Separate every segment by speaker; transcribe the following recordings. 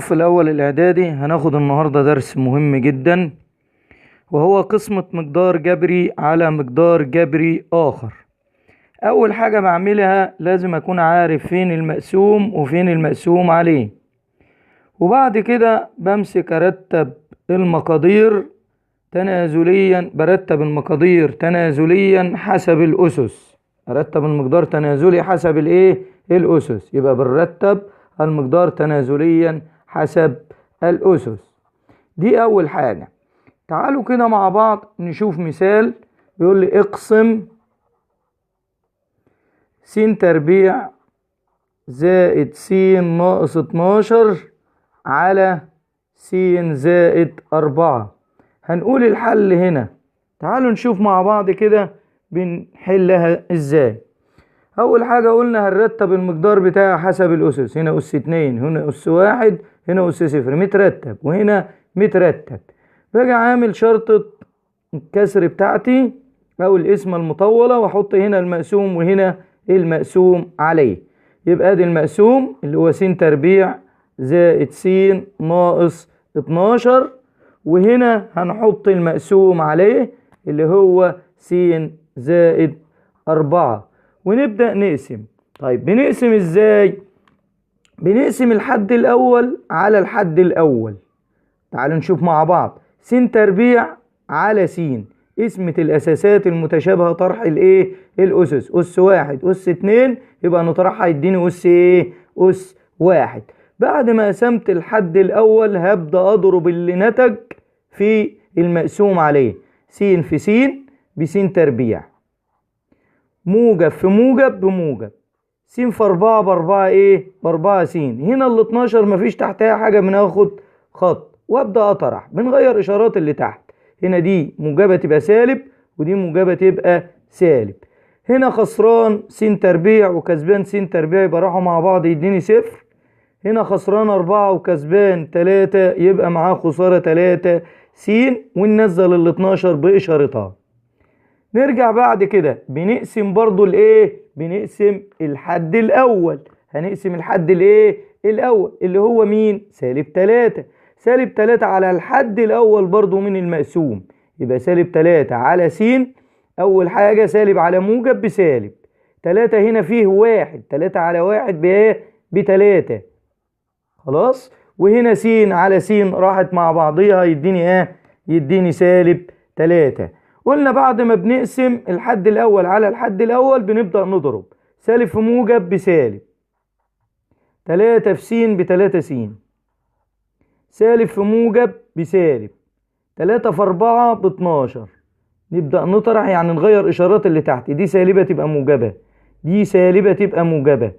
Speaker 1: في الأول الإعدادي هناخد النهاردة درس مهم جدا، وهو قسمة مقدار جبري على مقدار جبري آخر. أول حاجة بعملها لازم أكون عارف فين المقسوم وفين المقسوم عليه، وبعد كده بمسك أرتب المقادير تنازليا. برتب المقادير تنازليا حسب الأسس. أرتب المقدار تنازلي حسب الأسس. يبقى بنرتب المقدار تنازليا حسب الأسس. دي أول حاجة. تعالوا كده مع بعض نشوف مثال. بيقول لي اقسم س تربيع زائد س ناقص 12 على س زائد 4. هنقول الحل هنا. تعالوا نشوف مع بعض كده بنحلها ازاي. اول حاجة قلنا هنرتب المقدار بتاعها حسب الاسس. هنا اس 2، هنا اس 1، هنا اس 0، مترتب، وهنا مترتب. باجي عامل شرطة الكسر بتاعتي او القسمة المطولة، واحط هنا المقسوم وهنا المقسوم عليه. يبقى ادي المقسوم اللي هو س تربيع زائد س ناقص 12، وهنا هنحط المقسوم عليه اللي هو س زائد 4، ونبدأ نقسم. طيب بنقسم ازاي؟ بنقسم الحد الاول على الحد الاول. تعالوا نشوف مع بعض. س تربيع على س، قسمة الاساسات المتشابهة طرح الاسس. اس 1 اس 2 يبقى نطرحها يديني اس 1. بعد ما قسمت الحد الاول هبدأ اضرب اللي نتج في المقسوم عليه. س في س بس تربيع، موجب في موجب بموجب، س في 4 ب4 ب4 س. هنا ال 12 مفيش تحتها حاجة، بناخد خط وابدأ اطرح. بنغير اشارات اللي تحت. هنا دي موجبة تبقى سالب، ودي موجبة تبقى سالب. هنا خسران س تربيع وكسبان س تربيع، يبقى راحوا مع بعض يديني 0. هنا خسران 4 وكسبان 3، يبقى معاه خسارة 3 س، وننزل ال 12 بإشارتها. نرجع بعد كده بنقسم برضو بنقسم الحد الأول. هنقسم الحد الأول اللي هو مين؟ سالب 3. سالب 3 على الحد الأول برضو من المقسوم، يبقى سالب 3 على س. أول حاجة سالب على موجب بسالب 3. هنا فيه 1، 3 على 1 ب3. خلاص. وهنا س على س راحت مع بعضيها يديني سالب 3. قلنا بعد ما بنقسم الحد الأول على الحد الأول بنبدأ نضرب. سالب في موجب بسالب، 3 في س ب3 س. سالب في موجب بسالب، 3 في 4 ب12. نبدأ نطرح، يعني نغير إشارات اللي تحت. دي سالبة تبقى موجبة، دي سالبة تبقى موجبة.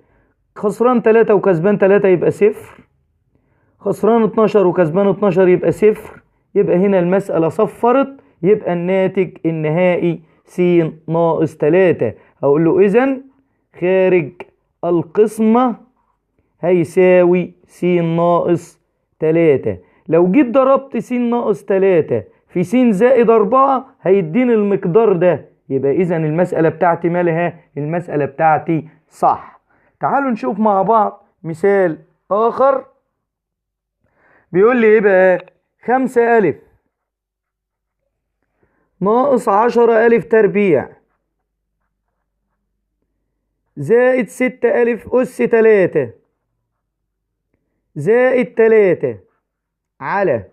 Speaker 1: خسران 3 وكسبان 3 يبقى 0. خسران 12 وكسبان 12 يبقى 0. يبقى هنا المسألة صفرت، يبقى الناتج النهائي س ناقص 3. هقول له إذن خارج القسمة هيساوي س ناقص 3. لو جيت ضربت س ناقص 3 في س زائد 4 هيديني المقدار ده. يبقى إذن المسألة بتاعتي مالها؟ المسألة بتاعتي صح. تعالوا نشوف مع بعض مثال آخر. بيقول لي ايه بقى؟ 5 ألف ناقص 10 ألف تربيع زائد 6 ألف أس 3 زائد 3 على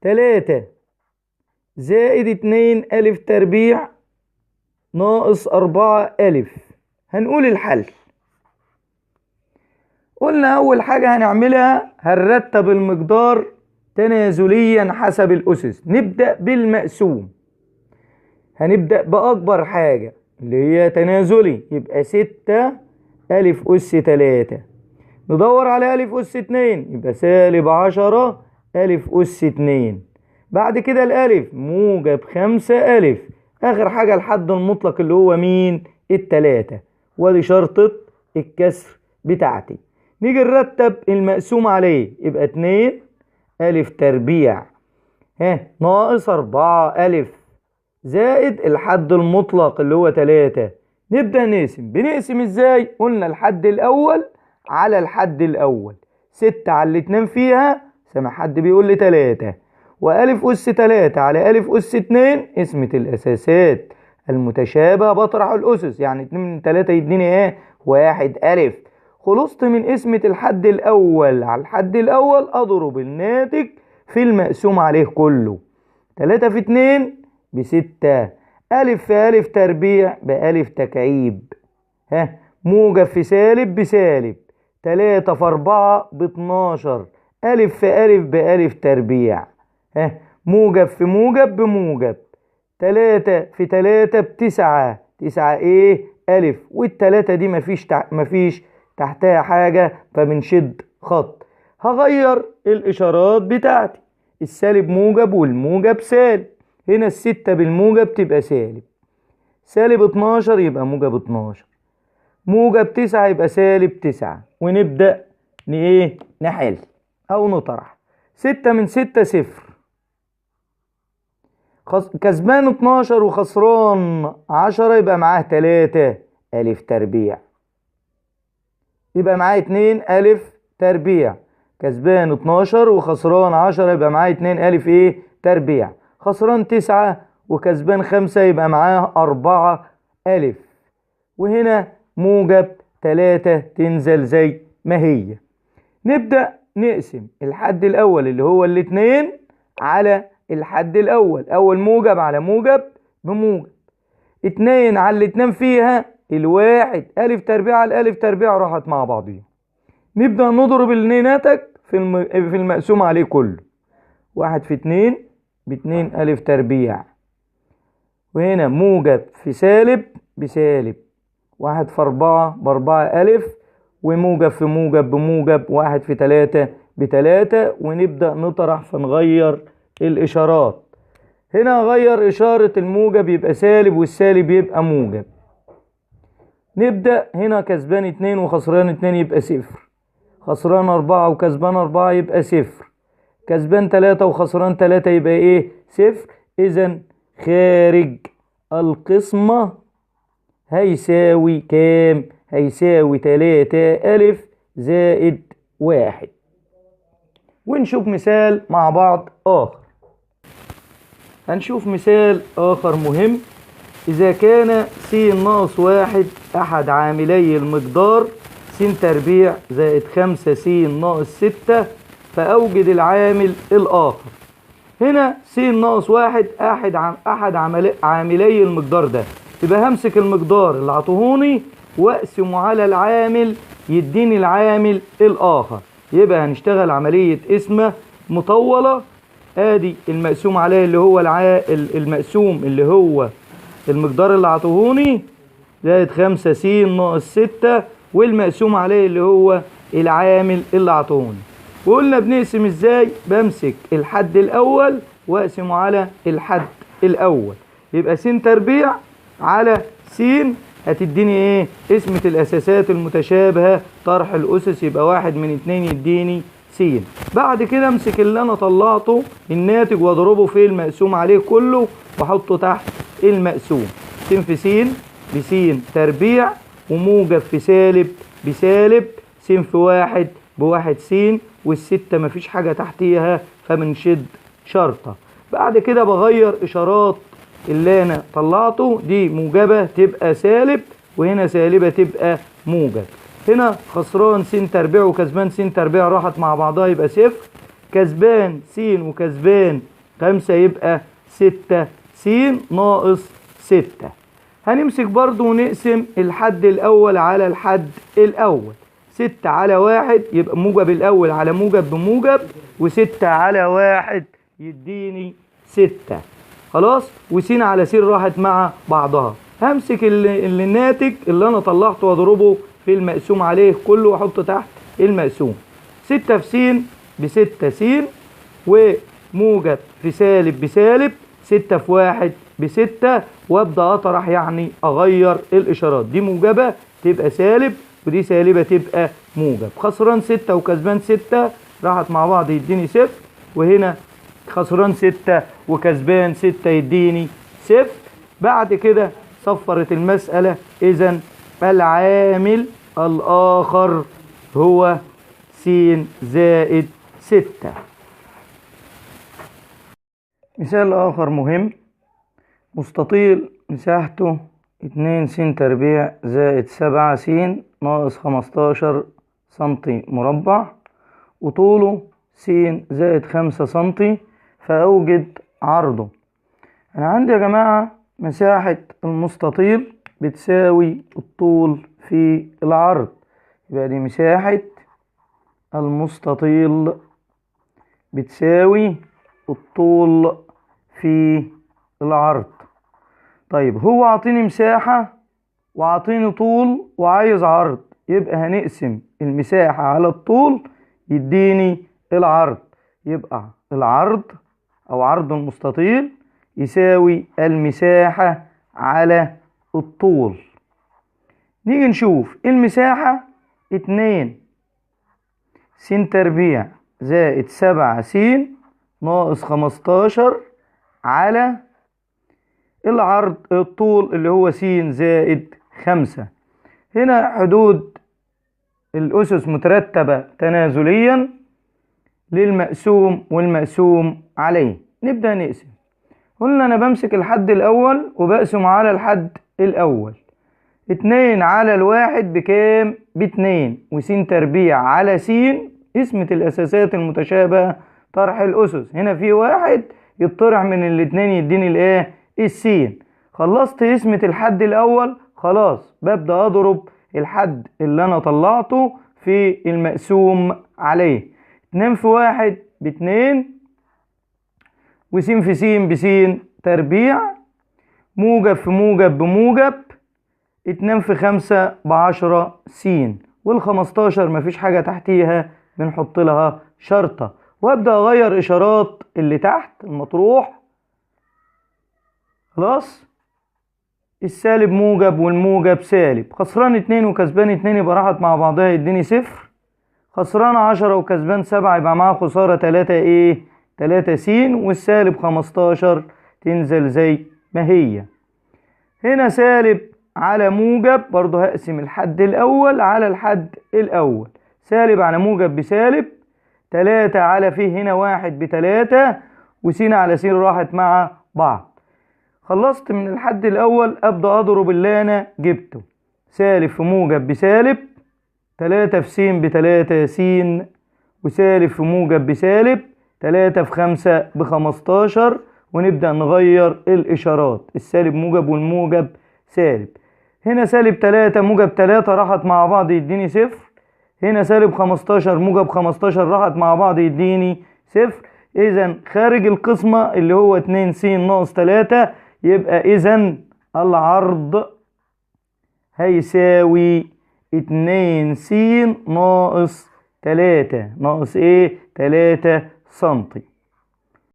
Speaker 1: 3 زائد 2 ألف تربيع ناقص 4 ألف. هنقول الحل. قلنا أول حاجة هنعملها هنرتب المقدار تنازليا حسب الأسس. نبدأ بالمقسوم. هنبدأ بأكبر حاجة اللي هي تنازلي، يبقى 6 ألف أس 3. ندور على ألف أس 2، يبقى سالب 10 ألف أس 2. بعد كده الألف موجب 5 ألف. آخر حاجة الحد المطلق اللي هو مين؟ 3. وادي شرطة الكسر بتاعتي. نيجي نرتب المقسوم عليه، يبقى 2 ألف تربيع ناقص 4 ألف زائد الحد المطلق اللي هو 3. نبدأ نقسم. بنقسم ازاي؟ قلنا الحد الأول على الحد الأول. 6 على الاتنين فيها، سامع حد بيقول لي 3، وألف أس 3 على ألف أس 2 اسمة الأساسات المتشابهة بطرح الأسس، يعني 2 من 3 يديني إيه؟ 1 ألف. خلصت من اسمة الحد الأول على الحد الأول، أضرب الناتج في المقسوم عليه كله. 3 في 2 ب6، ألف في ألف تربيع بألف تكعيب، موجب في سالب بسالب، 3 في 4 ب12، ألف في ألف بألف تربيع، موجب في موجب بموجب، 3 في 3 ب9، 9 ايه؟ ألف، والتلاتة دي مفيش تحتها حاجة، فبنشد خط. هغير الإشارات بتاعتي، السالب موجب والموجب سالب، هنا ال6 بالموجب تبقى سالب، سالب 12 يبقى موجب 12، موجب 9 يبقى سالب 9، ونبدأ نحل أو نطرح. 6 من 6 صفر، كسبان 12 وخسران 10 يبقى معاه 3 ألف تربيع، يبقى معاه 2 ألف تربيع، كسبان 12 وخسران 10 يبقى معاه 2 ألف تربيع، خسران 9 وكسبان 5 يبقى معاه 4 ألف، وهنا موجب 3 تنزل زي ما هي. نبدأ نقسم الحد الأول اللي هو الاتنين على الحد الأول، أول موجب على موجب بموجب، 2 على الاتنين فيها الواحد، ألف تربيع على ألف تربيع راحت مع بعضيها. نبدأ نضرب الناتج في المقسوم عليه كله، 1 في 2 ب2 ألف تربيع، وهنا موجب في سالب بسالب، 1 في 4 ب4 ألف، وموجب في موجب بموجب، 1 في 3 ب3، ونبدأ نطرح فنغير الإشارات. هنا أغير إشارة الموجب يبقى سالب والسالب يبقى موجب. نبدأ هنا كسبان 2 وخسران 2 يبقى 0، خسران 4 وكسبان 4 يبقى 0، كسبان 3 وخسران 3 يبقى 0. إذن خارج القسمة هيساوي كام؟ هيساوي 3 ألف زائد 1. ونشوف مثال مع بعض آخر. هنشوف مثال آخر مهم. إذا كان س ناقص 1 أحد عاملي المقدار س تربيع زائد 5 س ناقص 6، فأوجد العامل الآخر. هنا س ناقص 1 أحد عاملي المقدار ده، يبقى همسك المقدار اللي عطوهوني واقسمه على العامل يديني العامل الآخر. يبقى هنشتغل عملية قسمة مطولة. ادي المقسوم عليه اللي هو المقسوم اللي هو المقدار اللي عطوهوني زائد 5 س ناقص 6، والمقسوم عليه اللي هو العامل اللي عطوهوني. وقلنا بنقسم ازاي؟ بمسك الحد الاول واقسمه على الحد الاول، يبقى س تربيع على س هتديني قسمة الاساسات المتشابهة طرح الاسس، يبقى 1 من 2 يديني س. بعد كده امسك اللي انا طلعته الناتج واضربه في المقسوم عليه كله واحطه تحت المقسوم. س في س بس تربيع، وموجب في سالب بسالب، س في 1 ب1 س، والستة مفيش حاجة تحتيها فبنشد شرطة. بعد كده بغير اشارات اللي انا طلعته، دي موجبة تبقى سالب، وهنا سالبة تبقى موجب. هنا خسران س تربيع وكسبان س تربيع راحت مع بعضها يبقى 0، كسبان س وكسبان 5 يبقى 6 س ناقص 6. هنمسك برضو ونقسم الحد الأول على الحد الأول. 6 على 1 يبقى موجب الأول على موجب بموجب، و6 على 1 يديني 6. خلاص، وس على س راحت مع بعضها. همسك الناتج اللي أنا طلعته واضربه في المقسوم عليه كله واحطه تحت المقسوم. 6 في س ب6 س، وموجب في سالب بسالب، 6 في 1 ب6، وابدا اطرح يعني اغير الاشارات، دي موجبه تبقى سالب ودي سالبه تبقى موجب. خسران 6 وكسبان 6 راحت مع بعض يديني 0، وهنا خسران 6 وكسبان 6 يديني 0. بعد كده صفرت المسألة. إذن العامل الآخر هو س زائد 6. مثال آخر مهم، مستطيل مساحته 2 س تربيع زائد 7 س ناقص 15 سنتي مربع، وطوله س زائد 5 سنتي، فأوجد عرضه. أنا عندي يا جماعة مساحة المستطيل بتساوي الطول في العرض، يبقى دي مساحة المستطيل بتساوي الطول في العرض. طيب هو عاطيني مساحة وعاطيني طول وعايز عرض، يبقى هنقسم المساحة على الطول يديني العرض، يبقى العرض أو عرض المستطيل يساوي المساحة على الطول. نيجي نشوف المساحة 2 س تربيع زائد 7 س ناقص 15 على العرض الطول اللي هو س زائد 5. هنا حدود الأسس مترتبة تنازليا للمقسوم والمقسوم عليه. نبدأ نقسم. قلنا أنا بمسك الحد الأول وبقسم على الحد الأول. 2 على الواحد بكام؟ ب2، وس تربيع على س اسمة الأساسات المتشابهة طرح الأسس. هنا في واحد يطرح من الاتنين يديني الايه؟ السين. خلصت اسمة الحد الأول، خلاص ببدأ أضرب الحد اللي أنا طلعته في المقسوم عليه. 2 في 1 ب2، وس في س بس تربيع، موجب في موجب بموجب، 2 في 5 ب10 س، وال15 مفيش حاجة تحتيها بنحط لها شرطة، وابدأ اغير اشارات اللي تحت المطروح. خلاص، السالب موجب والموجب سالب، خسران 2 وكسبان 2 يبقى راحت مع بعضها يديني 0، خسران 10 وكسبان 7 يبقى معاه خسارة 3 ايه؟ 3 س، والسالب 15 تنزل زي ما هي. هنا سالب على موجب، برضه هقسم الحد الأول على الحد الأول. سالب على موجب بسالب، 3 على فيه هنا 1 ب3، وس على س راحت مع بعض. خلصت من الحد الأول، أبدأ أضرب اللي أنا جبته. سالب في موجب بسالب، 3 في س ب3 س، وسالب في موجب بسالب، 3 في 5 ب15، ونبدأ نغير الإشارات، السالب موجب والموجب سالب. هنا سالب 3 موجب 3 راحت مع بعض يديني 0، هنا سالب 15 موجب 15 راحت مع بعض يديني 0. إذا خارج القسمة اللي هو 2 س ناقص 3، يبقى إذا العرض هيساوي 2 س ناقص 3 ناقص إيه؟ 3 سنتي.